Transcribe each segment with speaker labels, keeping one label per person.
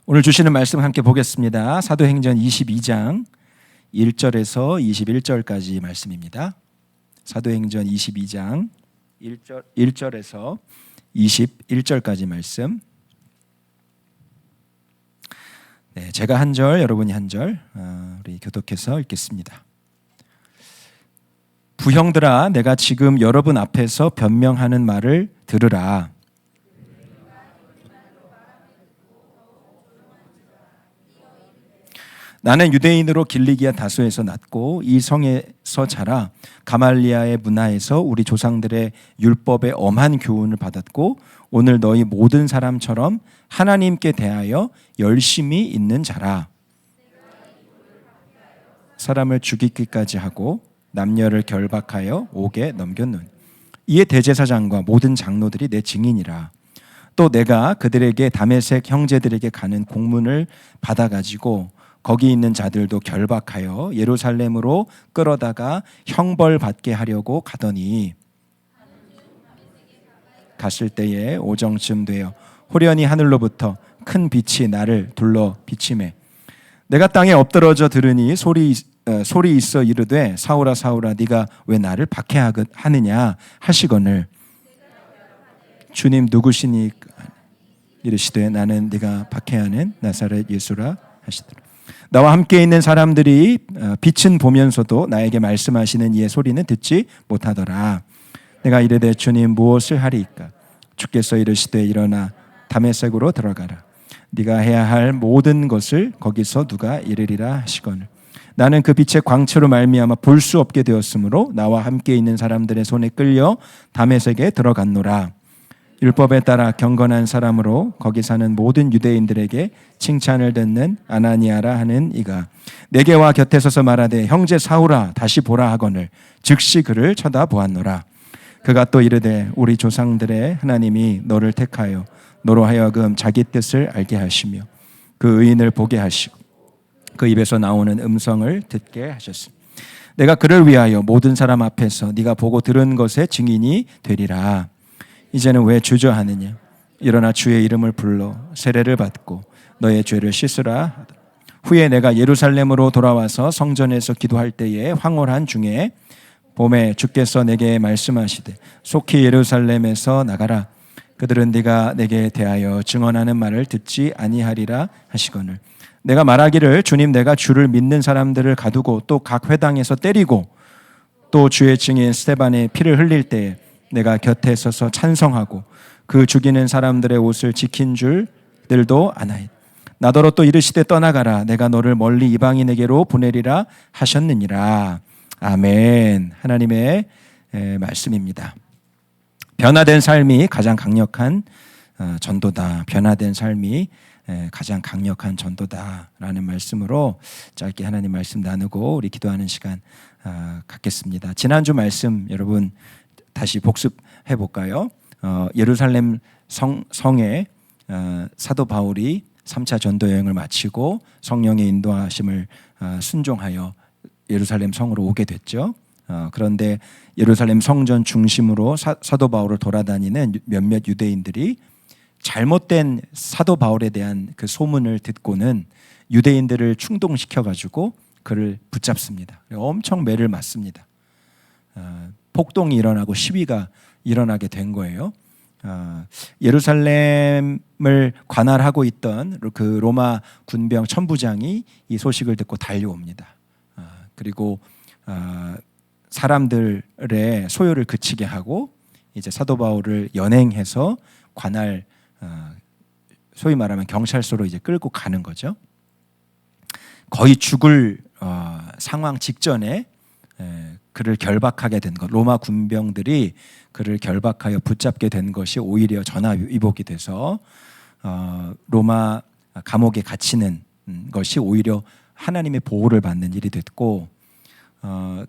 Speaker 1: 오늘 주시는 말씀 함께 보겠습니다. 사도행전 22장 1절에서 21절까지 말씀입니다. 사도행전 22장 1절에서 21절까지 말씀. 네, 제가 한 절, 여러분이 한 절, 우리 교독해서 읽겠습니다. 부형들아, 내가 지금 여러분 앞에서 변명하는 말을 들으라. 나는 유대인으로 길리기아 다소에서 났고 이 성에서 자라 가말리아의 문화에서 우리 조상들의 율법의 엄한 교훈을 받았고 오늘 너희 모든 사람처럼 하나님께 대하여 열심히 있는 자라. 사람을 죽이기까지 하고 남녀를 결박하여 옥에 넘겼노니 이에 대제사장과 모든 장로들이 내 증인이라. 또 내가 그들에게 다메섹 형제들에게 가는 공문을 받아가지고 거기 있는 자들도 결박하여 예루살렘으로 끌어다가 형벌받게 하려고 가더니 갔을 때에 오정쯤 되어 호련히 하늘로부터 큰 빛이 나를 둘러 비치매 내가 땅에 엎드러져 들으니 소리 있어 이르되 사울아 사울아 네가 왜 나를 박해하느냐 하시거늘 주님 누구시니까 이르시되 나는 네가 박해하는 나사렛 예수라 하시더라. 나와 함께 있는 사람들이 빛은 보면서도 나에게 말씀하시는 이의 소리는 듣지 못하더라. 내가 이르되 주님 무엇을 하리이까? 주께서 이르시되 일어나 다메섹으로 들어가라. 네가 해야 할 모든 것을 거기서 누가 이르리라 하시거늘 나는 그 빛의 광채로 말미암아 볼 수 없게 되었으므로 나와 함께 있는 사람들의 손에 끌려 다메섹에 들어갔노라. 율법에 따라 경건한 사람으로 거기 사는 모든 유대인들에게 칭찬을 듣는 아나니아라 하는 이가 내게 와 곁에 서서 말하되 형제 사울아 다시 보라 하거늘 즉시 그를 쳐다보았노라. 그가 또 이르되 우리 조상들의 하나님이 너를 택하여 너로 하여금 자기 뜻을 알게 하시며 그 의인을 보게 하시고 그 입에서 나오는 음성을 듣게 하셨습니다. 내가 그를 위하여 모든 사람 앞에서 네가 보고 들은 것의 증인이 되리라. 이제는 왜 주저하느냐? 일어나 주의 이름을 불러 세례를 받고 너의 죄를 씻으라. 후에 내가 예루살렘으로 돌아와서 성전에서 기도할 때에 황홀한 중에 봄에 주께서 내게 말씀하시되 속히 예루살렘에서 나가라. 그들은 네가 내게 대하여 증언하는 말을 듣지 아니하리라 하시거늘 내가 말하기를 주님 내가 주를 믿는 사람들을 가두고 또 각 회당에서 때리고 또 주의 증인 스데반의 피를 흘릴 때에 내가 곁에 서서 찬성하고 그 죽이는 사람들의 옷을 지킨 줄들도 아나이다. 나더러 또 이르시되 떠나가라. 내가 너를 멀리 이방인에게로 보내리라 하셨느니라. 아멘. 하나님의 말씀입니다. 변화된 삶이 가장 강력한 전도다. 변화된 삶이 가장 강력한 전도다라는 말씀으로 짧게 하나님 말씀 나누고 우리 기도하는 시간 갖겠습니다. 지난주 말씀 여러분 다시 복습해 볼까요? 예루살렘 성에 사도 바울이 3차 전도 여행을 마치고 성령의 인도하심을 순종하여 예루살렘 성으로 오게 됐죠. 그런데 예루살렘 성전 중심으로 사도 바울을 돌아다니는 몇몇 유대인들이 잘못된 사도 바울에 대한 그 소문을 듣고는 유대인들을 충동시켜가지고 그를 붙잡습니다. 엄청 매를 맞습니다. 폭동이 일어나고 시위가 일어나게 된 거예요. 예루살렘을 관할하고 있던 그 로마 군병 천부장이 이 소식을 듣고 달려옵니다. 그리고 사람들의 소요를 그치게 하고 이제 사도 바울을 연행해서 관할 소위 말하면 경찰서로 이제 끌고 가는 거죠. 거의 죽을 상황 직전에 그를 결박하게 된 것, 로마 군병들이 그를 결박하여 붙잡게 된 것이 오히려 전화위복이 돼서 로마 감옥에 갇히는 것이 오히려 하나님의 보호를 받는 일이 됐고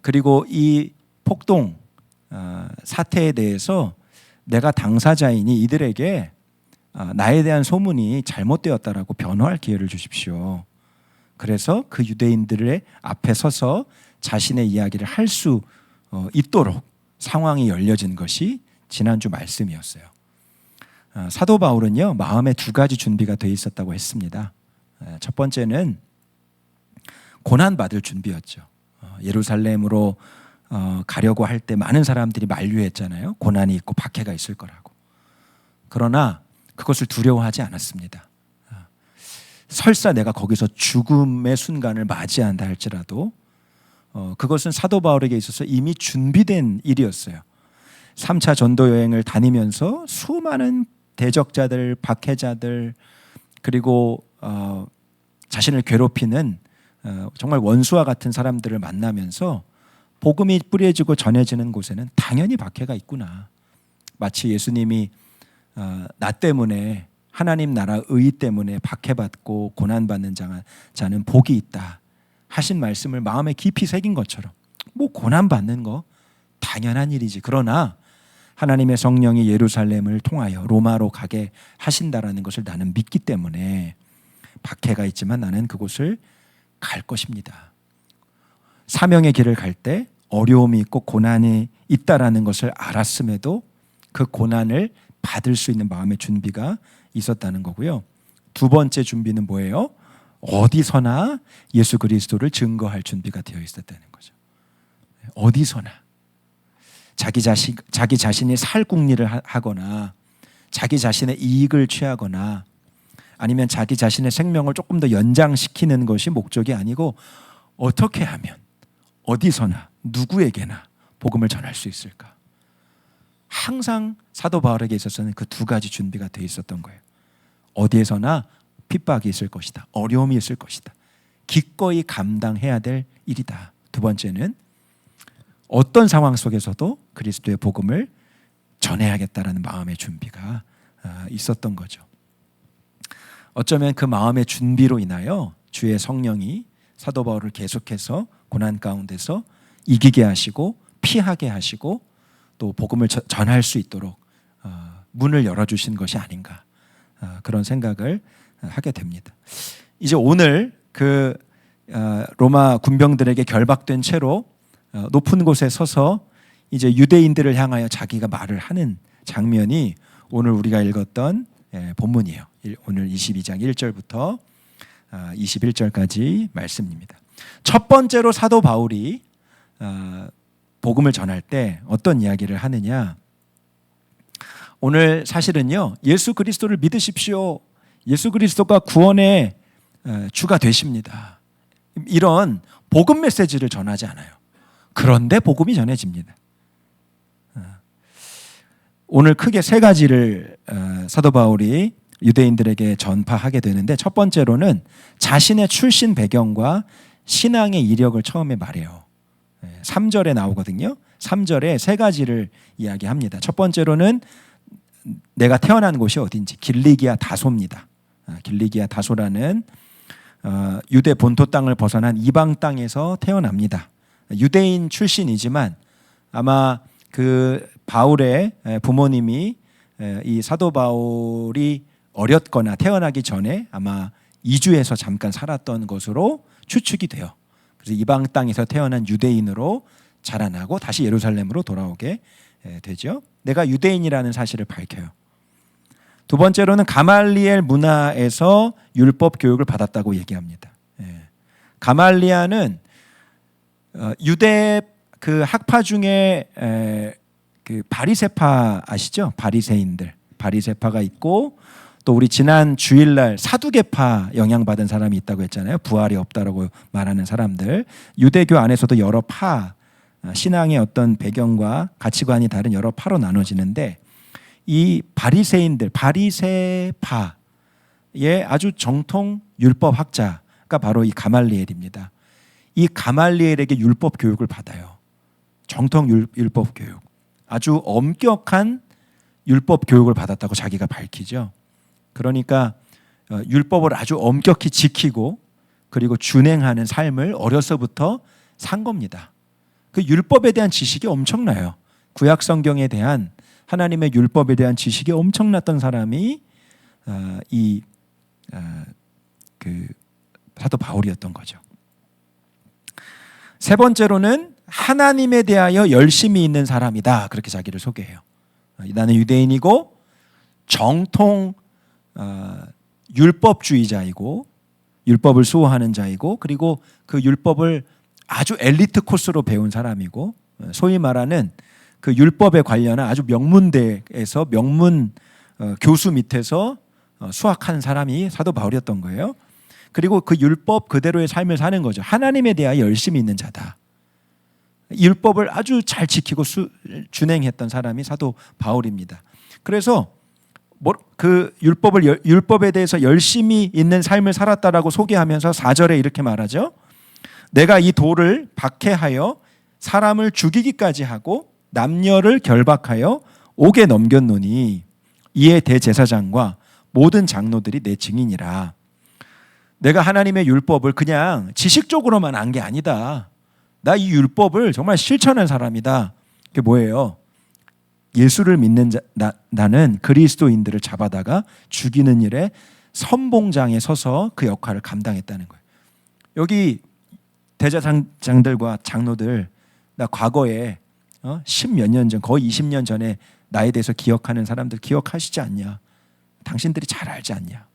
Speaker 1: 그리고 이 폭동 사태에 대해서 내가 당사자이니 이들에게 나에 대한 소문이 잘못되었다라고 변호할 기회를 주십시오. 그래서 그 유대인들의 앞에 서서 자신의 이야기를 할 수 있도록 상황이 열려진 것이 지난주 말씀이었어요. 사도 바울은요 마음에 두 가지 준비가 돼 있었다고 했습니다. 첫 번째는 고난받을 준비였죠. 예루살렘으로 가려고 할 때 많은 사람들이 만류했잖아요. 고난이 있고 박해가 있을 거라고. 그러나 그것을 두려워하지 않았습니다. 설사 내가 거기서 죽음의 순간을 맞이한다 할지라도 그것은 사도 바울에게 있어서 이미 준비된 일이었어요. 3차 전도 여행을 다니면서 수많은 대적자들, 박해자들, 그리고 자신을 괴롭히는 정말 원수와 같은 사람들을 만나면서 복음이 뿌려지고 전해지는 곳에는 당연히 박해가 있구나. 마치 예수님이 나 때문에, 하나님 나라 의 때문에 박해받고 고난받는 자는 복이 있다 하신 말씀을 마음에 깊이 새긴 것처럼, 뭐 고난받는 거 당연한 일이지. 그러나 하나님의 성령이 예루살렘을 통하여 로마로 가게 하신다라는 것을 나는 믿기 때문에 박해가 있지만 나는 그곳을 갈 것입니다. 사명의 길을 갈 때 어려움이 있고 고난이 있다라는 것을 알았음에도 그 고난을 받을 수 있는 마음의 준비가 있었다는 거고요. 두 번째 준비는 뭐예요? 어디서나 예수 그리스도를 증거할 준비가 되어 있었다는 거죠. 어디서나 자기 자신이 살궁리를 하거나 자기 자신의 이익을 취하거나 아니면 자기 자신의 생명을 조금 더 연장시키는 것이 목적이 아니고 어떻게 하면 어디서나 누구에게나 복음을 전할 수 있을까? 항상 사도 바울에게 있어서는 그 두 가지 준비가 되어 있었던 거예요. 어디에서나 핍박이 있을 것이다. 어려움이 있을 것이다. 기꺼이 감당해야 될 일이다. 두 번째는 어떤 상황 속에서도 그리스도의 복음을 전해야겠다라는 마음의 준비가 있었던 거죠. 어쩌면 그 마음의 준비로 인하여 주의 성령이 사도 바울을 계속해서 고난 가운데서 이기게 하시고 피하게 하시고 또 복음을 전할 수 있도록 문을 열어주신 것이 아닌가, 그런 생각을 하게 됩니다. 이제 오늘 그 로마 군병들에게 결박된 채로 높은 곳에 서서 이제 유대인들을 향하여 자기가 말을 하는 장면이 오늘 우리가 읽었던 본문이에요. 오늘 22장 1절부터 21절까지 말씀입니다. 첫 번째로 사도 바울이 복음을 전할 때 어떤 이야기를 하느냐, 오늘 사실은요, 예수 그리스도를 믿으십시오. 예수 그리스도가 구원의 주가 되십니다. 이런 복음 메시지를 전하지 않아요. 그런데 복음이 전해집니다. 오늘 크게 세 가지를 사도 바울이 유대인들에게 전파하게 되는데, 첫 번째로는 자신의 출신 배경과 신앙의 이력을 처음에 말해요. 3절에 나오거든요. 3절에 세 가지를 이야기합니다. 첫 번째로는 내가 태어난 곳이 어딘지, 길리기아 다소입니다. 길리기아 다소라는 유대 본토 땅을 벗어난 이방 땅에서 태어납니다. 유대인 출신이지만 아마 그 바울의 부모님이 이 사도 바울이 어렸거나 태어나기 전에 아마 이주해서 잠깐 살았던 것으로 추측이 돼요. 그래서 이방 땅에서 태어난 유대인으로 자라나고 다시 예루살렘으로 돌아오게 되죠. 내가 유대인이라는 사실을 밝혀요. 두 번째로는 가말리엘 문화에서 율법 교육을 받았다고 얘기합니다. 가말리아는 유대 그 학파 중에 그 바리새파 아시죠? 바리새파가 있고, 또 우리 지난 주일날 사두개파 영향받은 사람이 있다고 했잖아요. 부활이 없다라고 말하는 사람들. 유대교 안에서도 여러 파, 신앙의 어떤 배경과 가치관이 다른 여러 파로 나눠지는데, 이 바리새파의 아주 정통 율법 학자가 바로 이 가말리엘입니다. 이 가말리엘에게 율법 교육을 받아요. 정통 율법 교육, 아주 엄격한 율법 교육을 받았다고 자기가 밝히죠. 그러니까 율법을 아주 엄격히 지키고 그리고 준행하는 삶을 어려서부터 산 겁니다. 그 율법에 대한 지식이 엄청나요. 구약 성경에 대한 하나님의 율법에 대한 지식이 엄청났던 사람이 그 사도 바울이었던 거죠. 세 번째로는 하나님에 대하여 열심히 있는 사람이다, 그렇게 자기를 소개해요. 나는 유대인이고 정통 율법주의자이고 율법을 수호하는 자이고, 그리고 그 율법을 아주 엘리트 코스로 배운 사람이고, 소위 말하는 그 율법에 관련한 아주 명문대에서 명문 교수 밑에서 수학한 사람이 사도 바울이었던 거예요. 그리고 그 율법 그대로의 삶을 사는 거죠. 하나님에 대하여 열심히 있는 자다. 율법을 아주 잘 지키고 준행했던 사람이 사도 바울입니다. 그래서 그 율법에 대해서 열심히 있는 삶을 살았다라고 소개하면서 4절에 이렇게 말하죠. 내가 이 돌을 박해하여 사람을 죽이기까지 하고 남녀를 결박하여 옥에 넘겼노니 이에 대제사장과 모든 장로들이 내 증인이라. 내가 하나님의 율법을 그냥 지식적으로만 안 게 아니다. 나 이 율법을 정말 실천한 사람이다. 그게 뭐예요? 예수를 믿는 나는 그리스도인들을 잡아다가 죽이는 일에 선봉장에 서서 그 역할을 감당했다는 거예요. 여기 대제사장들과 장로들, 나 과거에 10몇 년 전, 거의 20년 전에 나에 대해서 기억하는 사람들 기억하시지 않냐? 당신들이 잘 알지 않냐?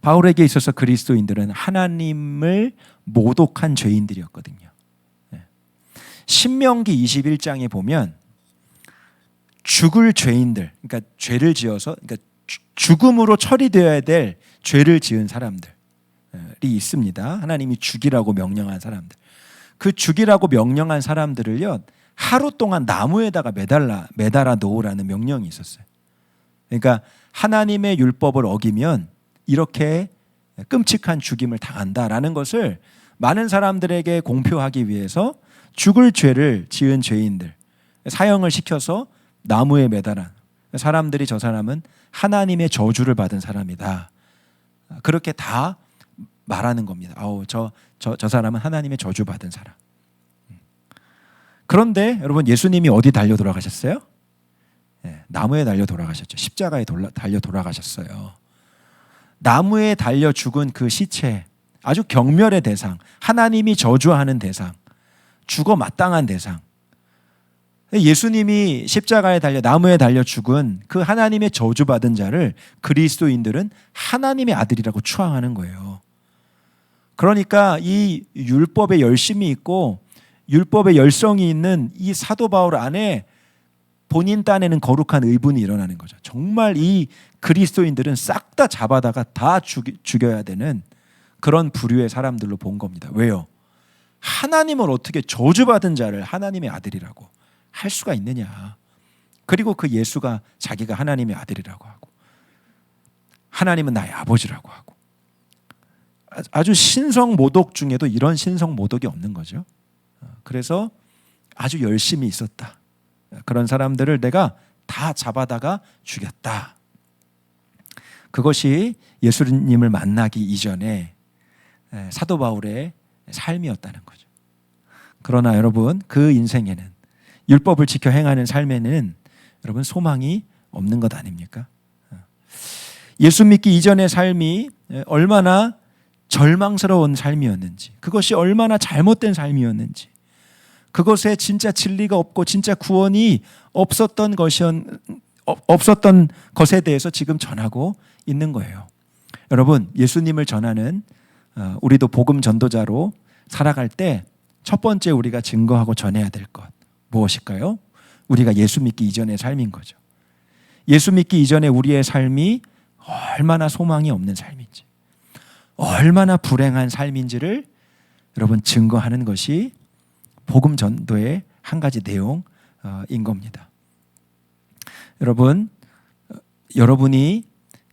Speaker 1: 바울에게 있어서 그리스도인들은 하나님을 모독한 죄인들이었거든요. 신명기 21장에 보면 죽을 죄인들, 그러니까 죄를 지어서, 그러니까 죽음으로 처리되어야 될 죄를 지은 사람들이 있습니다. 하나님이 죽이라고 명령한 사람들. 그 죽이라고 명령한 사람들을요, 하루 동안 나무에다가 매달아 놓으라는 명령이 있었어요. 그러니까 하나님의 율법을 어기면 이렇게 끔찍한 죽임을 당한다라는 것을 많은 사람들에게 공표하기 위해서 죽을 죄를 지은 죄인들 사형을 시켜서 나무에 매달아 사람들이 저 사람은 하나님의 저주를 받은 사람이다. 그렇게 다 말하는 겁니다. 저 사람은 하나님의 저주 받은 사람. 그런데 여러분, 예수님이 어디 달려 돌아가셨어요? 나무에 달려 돌아가셨죠. 십자가에 달려 돌아가셨어요. 나무에 달려 죽은 그 시체, 아주 경멸의 대상, 하나님이 저주하는 대상, 죽어 마땅한 대상. 예수님이 십자가에 달려 나무에 달려 죽은 그 하나님의 저주받은 자를 그리스도인들은 하나님의 아들이라고 추앙하는 거예요. 그러니까 이 율법에 열심이 있고 율법에 열성이 있는 이 사도 바울 안에 본인 딴에는 거룩한 의분이 일어나는 거죠. 정말 이 그리스도인들은 싹 다 잡아다가 다 죽여야 되는 그런 부류의 사람들로 본 겁니다. 왜요? 하나님을 어떻게 저주받은 자를 하나님의 아들이라고 할 수가 있느냐. 그리고 그 예수가 자기가 하나님의 아들이라고 하고 하나님은 나의 아버지라고 하고 아주 신성 모독 중에도 이런 신성 모독이 없는 거죠. 그래서 아주 열심히 있었다. 그런 사람들을 내가 다 잡아다가 죽였다. 그것이 예수님을 만나기 이전에 사도 바울의 삶이었다는 거죠. 그러나 여러분, 그 인생에는 율법을 지켜 행하는 삶에는 여러분 소망이 없는 것 아닙니까? 예수 믿기 이전의 삶이 얼마나 절망스러운 삶이었는지, 그것이 얼마나 잘못된 삶이었는지, 그것에 진짜 진리가 없고 진짜 구원이 없었던 것에 대해서 지금 전하고 있는 거예요. 여러분, 예수님을 전하는 우리도 복음 전도자로 살아갈 때 첫 번째 우리가 증거하고 전해야 될 것 무엇일까요? 우리가 예수 믿기 이전의 삶인 거죠. 예수 믿기 이전에 우리의 삶이 얼마나 소망이 없는 삶인지, 얼마나 불행한 삶인지를 여러분 증거하는 것이 복음 전도의 한 가지 내용인 겁니다. 여러분이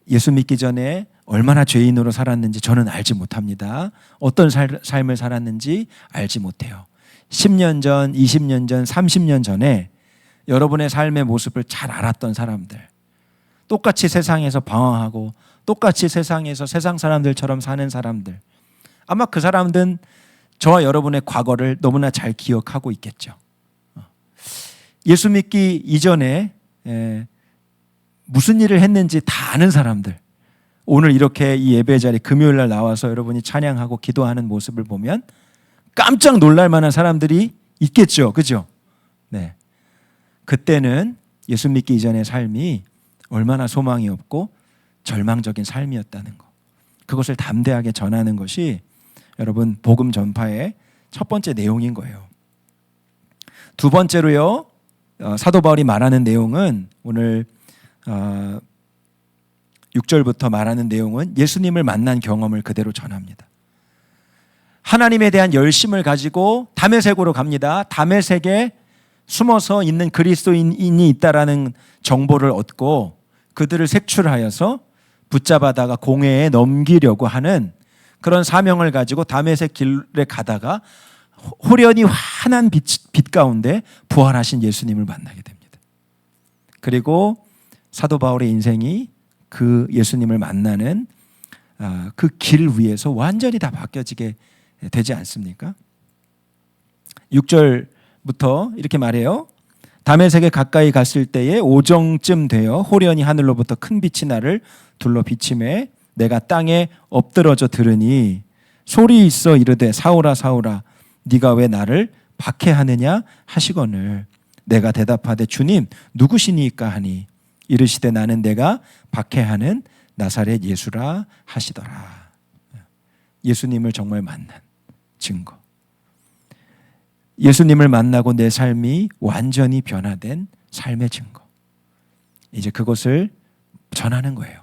Speaker 1: 예수 믿기 전에 얼마나 죄인으로 살았는지 저는 알지 못합니다. 어떤 삶을 살았는지 알지 못해요. 10년 전, 20년 전, 30년 전에 여러분의 삶의 모습을 잘 알았던 사람들, 똑같이 세상에서 방황하고 똑같이 세상에서 세상 사람들처럼 사는 사람들, 아마 그 사람들은 저와 여러분의 과거를 너무나 잘 기억하고 있겠죠. 예수 믿기 이전에 무슨 일을 했는지 다 아는 사람들, 오늘 이렇게 이 예배 자리 금요일 날 나와서 여러분이 찬양하고 기도하는 모습을 보면 깜짝 놀랄 만한 사람들이 있겠죠. 그죠? 네. 그때는 예수 믿기 이전의 삶이 얼마나 소망이 없고 절망적인 삶이었다는 거. 그것을 담대하게 전하는 것이 여러분 복음 전파의 첫 번째 내용인 거예요. 두 번째로요, 사도 바울이 말하는 내용은 오늘 6절부터 말하는 내용은 예수님을 만난 경험을 그대로 전합니다. 하나님에 대한 열심을 가지고 다메섹으로 갑니다. 다메섹에 숨어서 있는 그리스도인이 있다라는 정보를 얻고 그들을 색출하여서 붙잡아다가 공회에 넘기려고 하는 그런 사명을 가지고 다메섹 길에 가다가 호련히 환한 빛 가운데 부활하신 예수님을 만나게 됩니다. 그리고 사도 바울의 인생이 그 예수님을 만나는 그 길 위에서 완전히 다 바뀌어지게 되지 않습니까? 6절부터 이렇게 말해요. 다메섹에 가까이 갔을 때에 오정쯤 되어 호련히 하늘로부터 큰 빛이 나를 둘러 비침에 내가 땅에 엎드러져 들으니 소리 있어 이르되 사울아 사울아 네가 왜 나를 박해하느냐 하시거늘 내가 대답하되 주님 누구시니까 하니 이르시되 나는 내가 박해하는 나사렛 예수라 하시더라. 예수님을 정말 만난 증거. 예수님을 만나고 내 삶이 완전히 변화된 삶의 증거. 이제 그것을 전하는 거예요.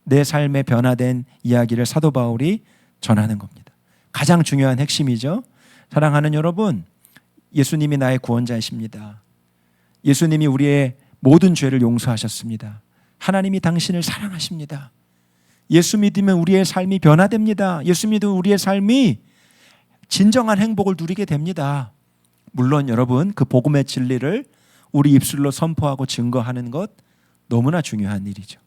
Speaker 1: 내 삶의 변화된 이야기를 사도 바울이 전하는 겁니다. 가장 중요한 핵심이죠. 사랑하는 여러분, 예수님이 나의 구원자이십니다. 예수님이 우리의 모든 죄를 용서하셨습니다. 하나님이 당신을 사랑하십니다. 예수 믿으면 우리의 삶이 변화됩니다. 예수 믿으면 우리의 삶이 진정한 행복을 누리게 됩니다. 물론 여러분 그 복음의 진리를 우리 입술로 선포하고 증거하는 것 너무나 중요한 일이죠.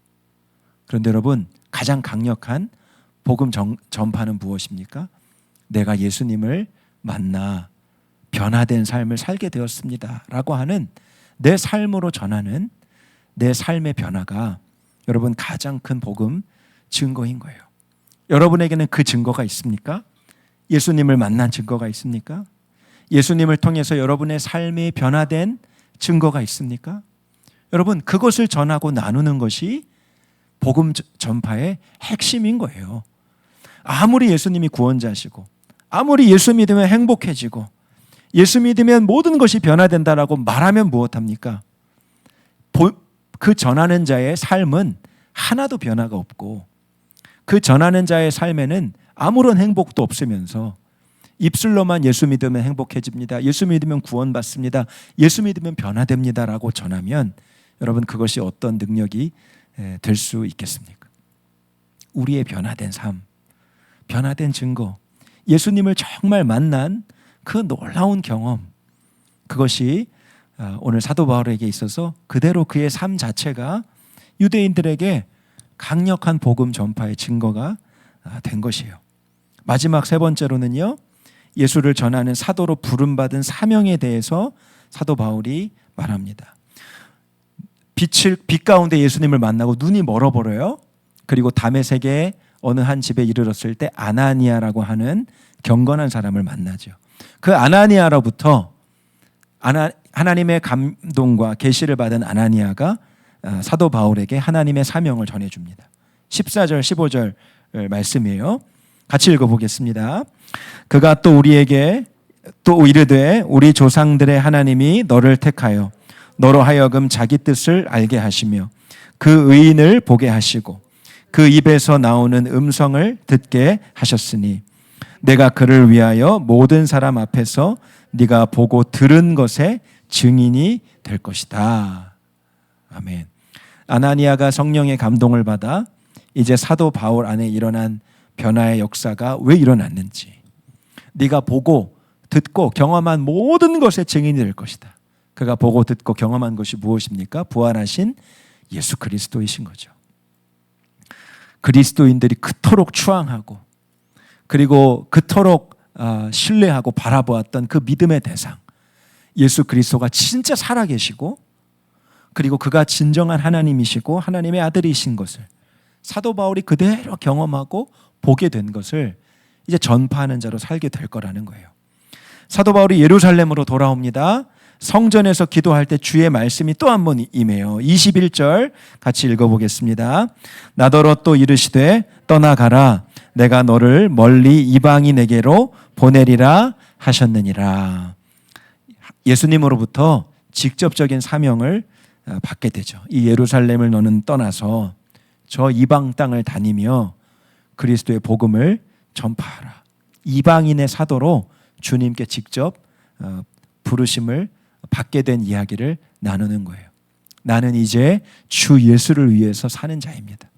Speaker 1: 그런데 여러분 가장 강력한 복음 전파는 무엇입니까? 내가 예수님을 만나 변화된 삶을 살게 되었습니다 라고 하는 내 삶으로 전하는 내 삶의 변화가 여러분 가장 큰 복음 증거인 거예요. 여러분에게는 그 증거가 있습니까? 예수님을 만난 증거가 있습니까? 예수님을 통해서 여러분의 삶이 변화된 증거가 있습니까? 여러분 그것을 전하고 나누는 것이 복음 전파의 핵심인 거예요. 아무리 예수님이 구원자시고 아무리 예수 믿으면 행복해지고 예수 믿으면 모든 것이 변화된다라고 말하면 무엇합니까? 그 전하는 자의 삶은 하나도 변화가 없고 그 전하는 자의 삶에는 아무런 행복도 없으면서 입술로만 예수 믿으면 행복해집니다. 예수 믿으면 구원받습니다. 예수 믿으면 변화됩니다라고 전하면 여러분 그것이 어떤 능력이 될 수 있겠습니까? 우리의 변화된 삶, 변화된 증거, 예수님을 정말 만난 그 놀라운 경험, 그것이 오늘 사도 바울에게 있어서 그대로 그의 삶 자체가 유대인들에게 강력한 복음 전파의 증거가 된 것이에요. 마지막 세 번째로는요, 예수를 전하는 사도로 부름받은 사명에 대해서 사도 바울이 말합니다. 빛 가운데 예수님을 만나고 눈이 멀어버려요. 그리고 다메섹의 어느 한 집에 이르렀을 때 아나니아라고 하는 경건한 사람을 만나죠. 그 아나니아로부터 하나님의 감동과 계시를 받은 아나니아가 사도 바울에게 하나님의 사명을 전해줍니다. 14절 15절 말씀이에요. 같이 읽어보겠습니다. 그가 또 우리에게 또 이르되 우리 조상들의 하나님이 너를 택하여 너로 하여금 자기 뜻을 알게 하시며 그 의인을 보게 하시고 그 입에서 나오는 음성을 듣게 하셨으니 내가 그를 위하여 모든 사람 앞에서 네가 보고 들은 것의 증인이 될 것이다. 아멘. 아나니아가 성령의 감동을 받아 이제 사도 바울 안에 일어난 변화의 역사가 왜 일어났는지, 네가 보고 듣고 경험한 모든 것의 증인이 될 것이다. 그가 보고 듣고 경험한 것이 무엇입니까? 부활하신 예수 그리스도이신 거죠. 그리스도인들이 그토록 추앙하고 그리고 그토록 신뢰하고 바라보았던 그 믿음의 대상, 예수 그리스도가 진짜 살아계시고 그리고 그가 진정한 하나님이시고 하나님의 아들이신 것을 사도 바울이 그대로 경험하고 보게 된 것을 이제 전파하는 자로 살게 될 거라는 거예요. 사도 바울이 예루살렘으로 돌아옵니다. 성전에서 기도할 때 주의 말씀이 또 한 번 임해요. 21절 같이 읽어보겠습니다. 나더러 또 이르시되 떠나가라. 내가 너를 멀리 이방인에게로 보내리라 하셨느니라. 예수님으로부터 직접적인 사명을 받게 되죠. 이 예루살렘을 너는 떠나서 저 이방 땅을 다니며 그리스도의 복음을 전파하라. 이방인의 사도로 주님께 직접 부르심을 받게 된 이야기를 나누는 거예요. 나는 이제 주 예수를 위해서 사는 자입니다.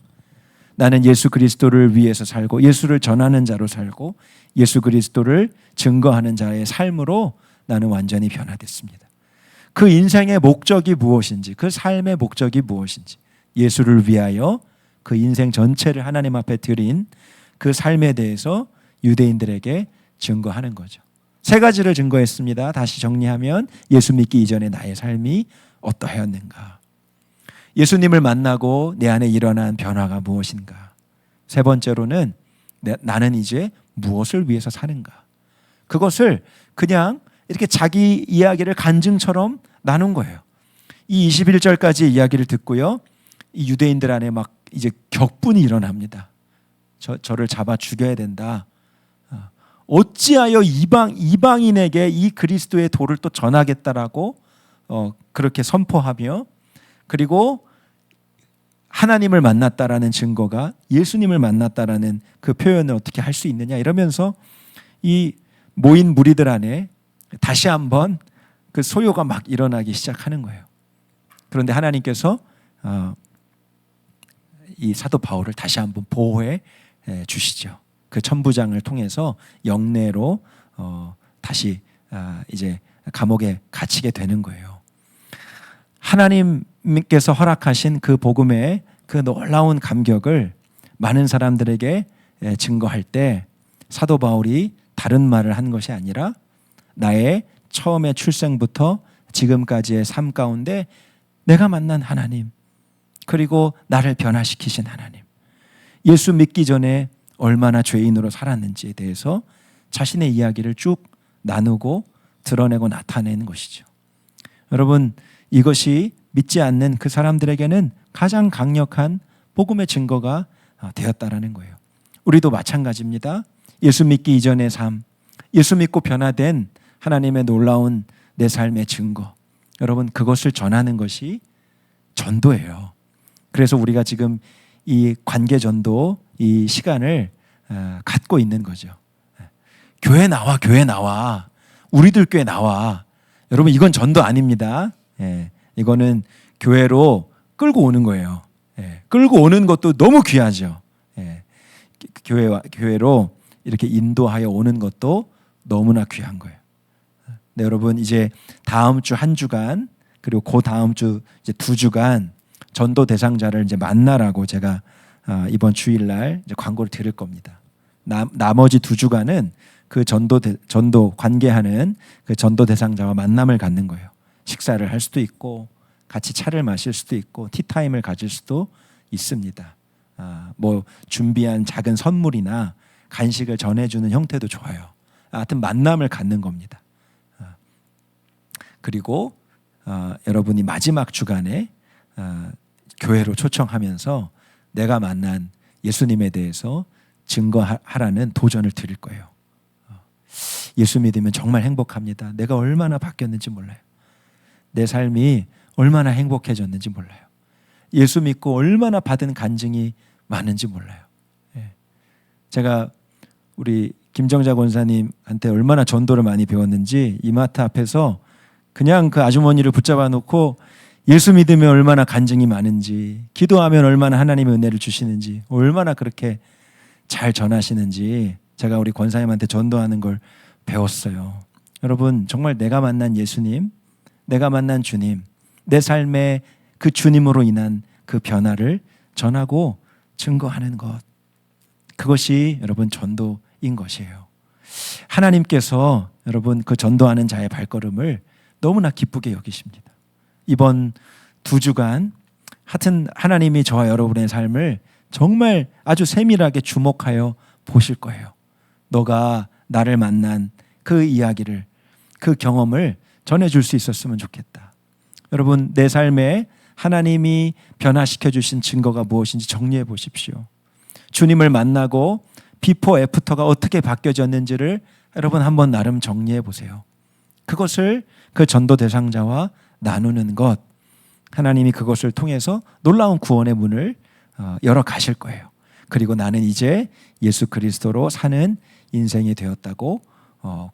Speaker 1: 나는 예수 그리스도를 위해서 살고 예수를 전하는 자로 살고 예수 그리스도를 증거하는 자의 삶으로 나는 완전히 변화됐습니다. 그 인생의 목적이 무엇인지, 그 삶의 목적이 무엇인지, 예수를 위하여 그 인생 전체를 하나님 앞에 드린 그 삶에 대해서 유대인들에게 증거하는 거죠. 세 가지를 증거했습니다. 다시 정리하면 예수 믿기 이전의 나의 삶이 어떠하였는가? 예수님을 만나고 내 안에 일어난 변화가 무엇인가? 세 번째로는 나는 이제 무엇을 위해서 사는가? 그것을 그냥 이렇게 자기 이야기를 간증처럼 나눈 거예요. 이 21절까지 이야기를 듣고요. 이 유대인들 안에 막 이제 격분이 일어납니다. 저를 잡아 죽여야 된다. 어찌하여 이방인에게 이 그리스도의 도를 또 전하겠다라고 그렇게 선포하며, 그리고 하나님을 만났다라는 증거가 예수님을 만났다라는 그 표현을 어떻게 할 수 있느냐 이러면서 이 모인 무리들 안에 다시 한번 그 소요가 막 일어나기 시작하는 거예요. 그런데 하나님께서 이 사도 바울을 다시 한번 보호해 주시죠. 그 천부장을 통해서 영내로 다시 이제 감옥에 갇히게 되는 거예요. 하나님께서 허락하신 그 복음의 그 놀라운 감격을 많은 사람들에게 증거할 때 사도 바울이 다른 말을 한 것이 아니라 나의 처음의 출생부터 지금까지의 삶 가운데 내가 만난 하나님, 그리고 나를 변화시키신 하나님, 예수 믿기 전에 얼마나 죄인으로 살았는지에 대해서 자신의 이야기를 쭉 나누고 드러내고 나타내는 것이죠. 여러분, 이것이 믿지 않는 그 사람들에게는 가장 강력한 복음의 증거가 되었다라는 거예요. 우리도 마찬가지입니다. 예수 믿기 이전의 삶, 예수 믿고 변화된 하나님의 놀라운 내 삶의 증거, 여러분, 그것을 전하는 것이 전도예요. 그래서 우리가 지금 이 관계 전도 이 시간을 갖고 있는 거죠. 교회 나와, 교회 나와, 우리들 교회 나와. 여러분, 이건 전도 아닙니다. 이거는 교회로 끌고 오는 거예요. 끌고 오는 것도 너무 귀하죠. 교회로 이렇게 인도하여 오는 것도 너무나 귀한 거예요. 네, 여러분, 이제 다음 주 한 주간, 그리고 그 다음 주 이제 2주간 전도 대상자를 이제 만나라고 제가 이번 주일날 이제 광고를 드릴 겁니다. 나머지 2주간은 그 전도 관계하는 그 전도 대상자와 만남을 갖는 거예요. 식사를 할 수도 있고, 같이 차를 마실 수도 있고, 티타임을 가질 수도 있습니다. 뭐 준비한 작은 선물이나 간식을 전해주는 형태도 좋아요. 하여튼 만남을 갖는 겁니다. 그리고 여러분이 마지막 주간에 교회로 초청하면서 내가 만난 예수님에 대해서 증거하라는 도전을 드릴 거예요. 예수 믿으면 정말 행복합니다. 내가 얼마나 바뀌었는지 몰라요. 내 삶이 얼마나 행복해졌는지 몰라요. 예수 믿고 얼마나 받은 간증이 많은지 몰라요. 제가 우리 김정자 권사님한테 얼마나 전도를 많이 배웠는지 이마트 앞에서 그냥 그 아주머니를 붙잡아 놓고 예수 믿으면 얼마나 간증이 많은지, 기도하면 얼마나 하나님의 은혜를 주시는지, 얼마나 그렇게 잘 전하시는지 제가 우리 권사님한테 전도하는 걸 배웠어요. 여러분, 정말 내가 만난 예수님, 내가 만난 주님, 내 삶에 그 주님으로 인한 그 변화를 전하고 증거하는 것, 그것이 여러분 전도인 것이에요. 하나님께서 여러분 그 전도하는 자의 발걸음을 너무나 기쁘게 여기십니다. 이번 2주간 하여튼 하나님이 저와 여러분의 삶을 정말 아주 세밀하게 주목하여 보실 거예요. 너가 나를 만난 그 이야기를, 그 경험을 전해줄 수 있었으면 좋겠다. 여러분, 내 삶에 하나님이 변화시켜 주신 증거가 무엇인지 정리해 보십시오. 주님을 만나고 비포 애프터가 어떻게 바뀌어졌는지를 여러분 한번 나름 정리해 보세요. 그것을 그 전도 대상자와 나누는 것, 하나님이 그것을 통해서 놀라운 구원의 문을 열어 가실 거예요. 그리고 나는 이제 예수 그리스도로 사는 인생이 되었다고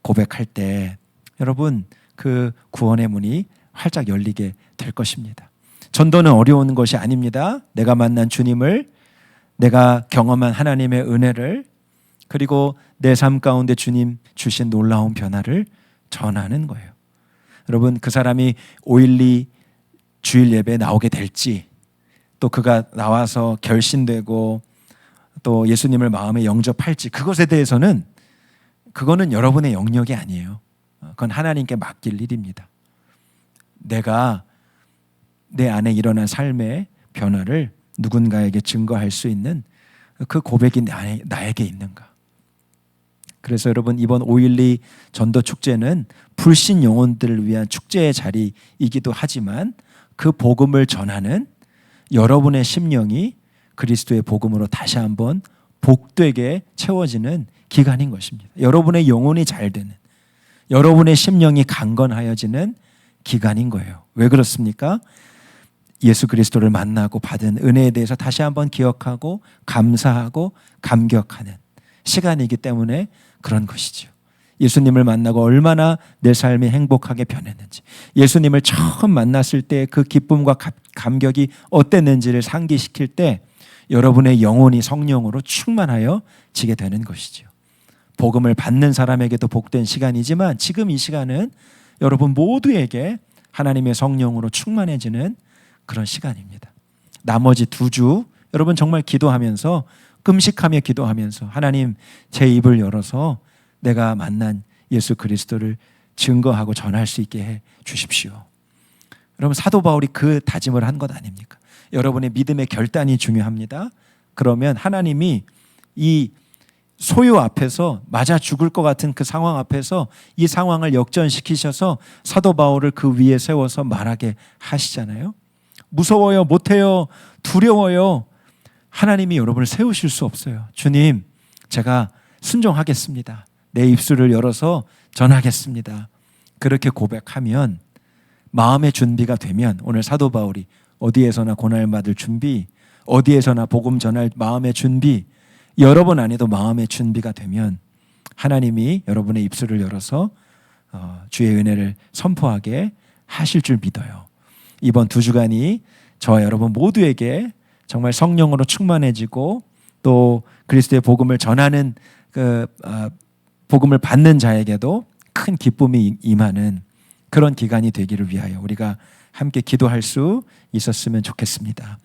Speaker 1: 고백할 때 여러분 그 구원의 문이 활짝 열리게 될 것입니다. 전도는 어려운 것이 아닙니다. 내가 만난 주님을, 내가 경험한 하나님의 은혜를, 그리고 내 삶 가운데 주님 주신 놀라운 변화를 전하는 거예요. 여러분, 그 사람이 5.12 주일 예배에 나오게 될지, 또 그가 나와서 결신되고 또 예수님을 마음에 영접할지, 그것에 대해서는 그거는 여러분의 영역이 아니에요. 그건 하나님께 맡길 일입니다. 내가 내 안에 일어난 삶의 변화를 누군가에게 증거할 수 있는 그 고백이 나에게 있는가. 그래서 여러분, 이번 5.12 전도 축제는 불신 영혼들을 위한 축제의 자리이기도 하지만 그 복음을 전하는 여러분의 심령이 그리스도의 복음으로 다시 한번 복되게 채워지는 기간인 것입니다. 여러분의 영혼이 잘 되는, 여러분의 심령이 강건하여지는 기간인 거예요. 왜 그렇습니까? 예수 그리스도를 만나고 받은 은혜에 대해서 다시 한번 기억하고 감사하고 감격하는 시간이기 때문에 그런 것이죠. 예수님을 만나고 얼마나 내 삶이 행복하게 변했는지, 예수님을 처음 만났을 때 그 기쁨과 감격이 어땠는지를 상기시킬 때 여러분의 영혼이 성령으로 충만하여 지게 되는 것이죠. 복음을 받는 사람에게도 복된 시간이지만 지금 이 시간은 여러분 모두에게 하나님의 성령으로 충만해지는 그런 시간입니다. 나머지 2주 여러분 정말 기도하면서, 금식하며 기도하면서 하나님, 제 입을 열어서 내가 만난 예수 그리스도를 증거하고 전할 수 있게 해 주십시오. 여러분, 사도 바울이 그 다짐을 한 것 아닙니까? 여러분의 믿음의 결단이 중요합니다. 그러면 하나님이 이 소요 앞에서, 맞아 죽을 것 같은 그 상황 앞에서 이 상황을 역전시키셔서 사도 바울을 그 위에 세워서 말하게 하시잖아요. 무서워요, 못해요, 두려워요. 하나님이 여러분을 세우실 수 없어요. 주님, 제가 순종하겠습니다. 내 입술을 열어서 전하겠습니다. 그렇게 고백하면, 마음의 준비가 되면, 오늘 사도 바울이 어디에서나 고난받을 준비, 어디에서나 복음 전할 마음의 준비, 여러분 안에도 마음의 준비가 되면 하나님이 여러분의 입술을 열어서 주의 은혜를 선포하게 하실 줄 믿어요. 이번 2주간이 저와 여러분 모두에게 정말 성령으로 충만해지고 또 그리스도의 복음을 전하는 복음을 받는 자에게도 큰 기쁨이 임하는 그런 기간이 되기를 위하여 우리가 함께 기도할 수 있었으면 좋겠습니다.